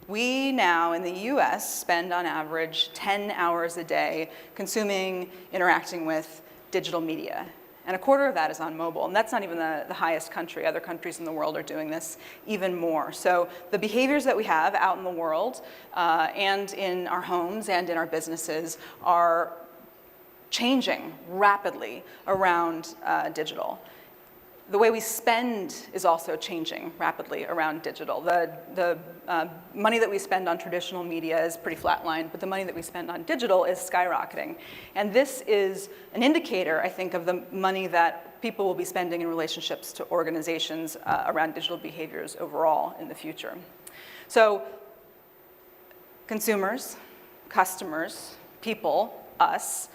We now in the US spend on average 10 hours a day consuming, interacting with digital media. And a quarter of that is on mobile. And that's not even the highest country. Other countries in the world are doing this even more. So the behaviors that we have out in the world and in our homes and in our businesses are changing rapidly around digital. The way we spend is also changing rapidly around digital. The money that we spend on traditional media is pretty flatlined, but the money that we spend on digital is skyrocketing. And this is an indicator, I think, of the money that people will be spending in relationships to organizations around digital behaviors overall in the future. So consumers, customers, people, us,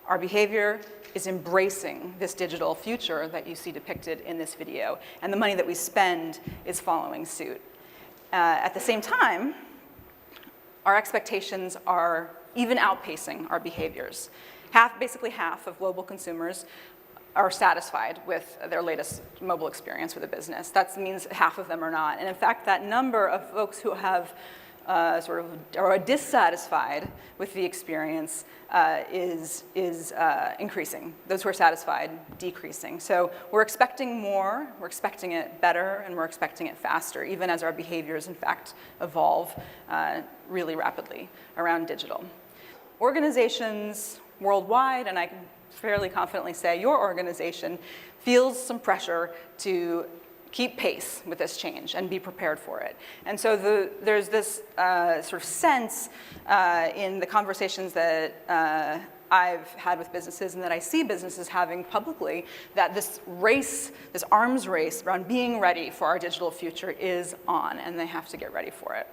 our behavior is embracing this digital future that you see depicted in this video, and the money that we spend is following suit. At the same time, our expectations are even outpacing our behaviors. Basically half of global consumers are satisfied with their latest mobile experience with a business. That means half of them are not. And in fact, that number of folks who have are dissatisfied with the experience is increasing. Those who are satisfied, decreasing. So we're expecting more, we're expecting it better, and we're expecting it faster, even as our behaviors, in fact, evolve really rapidly around digital. Organizations worldwide, and I can fairly confidently say your organization, feels some pressure to keep pace with this change and be prepared for it. And so there's this sort of sense in the conversations that I've had with businesses and that I see businesses having publicly, that this race, this arms race around being ready for our digital future is on, and they have to get ready for it.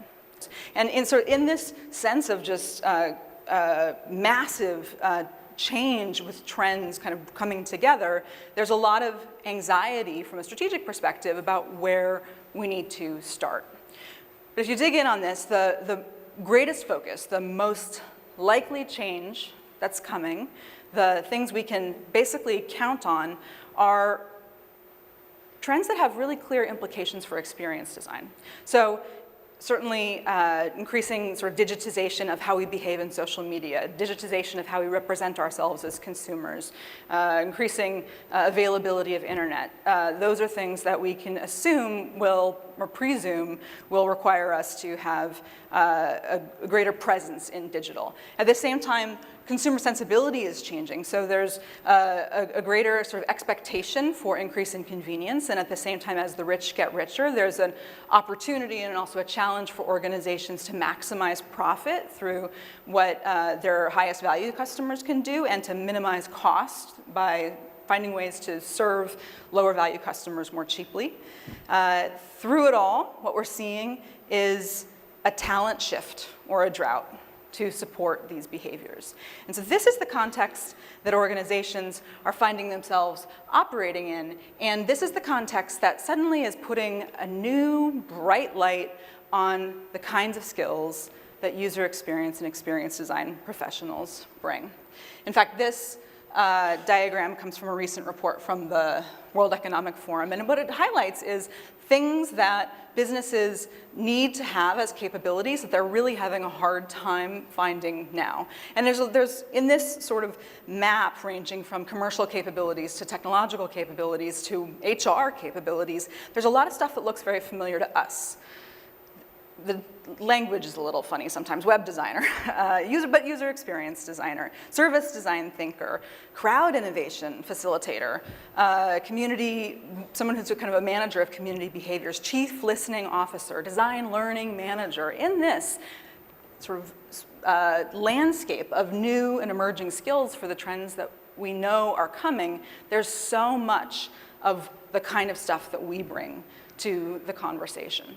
And in this sense of just massive change with trends kind of coming together, there's a lot of anxiety from a strategic perspective about where we need to start. But if you dig in on this, the greatest focus, the most likely change that's coming, the things we can basically count on are trends that have really clear implications for experience design. So certainly increasing sort of digitization of how we behave in social media, digitization of how we represent ourselves as consumers, increasing availability of internet. Those are things that we can assume will, or presume, will require us to have a greater presence in digital. At the same time, consumer sensibility is changing, so there's a greater sort of expectation for increase in convenience, and at the same time, as the rich get richer, there's an opportunity and also a challenge for organizations to maximize profit through what their highest value customers can do, and to minimize cost by finding ways to serve lower value customers more cheaply. Through it all, what we're seeing is a talent shift or a drought to support these behaviors. And so this is the context that organizations are finding themselves operating in, and this is the context that suddenly is putting a new bright light on the kinds of skills that user experience and experience design professionals bring. In fact, this diagram comes from a recent report from the World Economic Forum, and what it highlights is things that businesses need to have as capabilities that they're really having a hard time finding now. And there's in this sort of map ranging from commercial capabilities to technological capabilities to HR capabilities, there's a lot of stuff that looks very familiar to us. The language is a little funny sometimes. Web designer, user experience designer, service design thinker, crowd innovation facilitator, someone who's kind of a manager of community behaviors, chief listening officer, design learning manager. In this sort of landscape of new and emerging skills for the trends that we know are coming, there's so much of the kind of stuff that we bring to the conversation.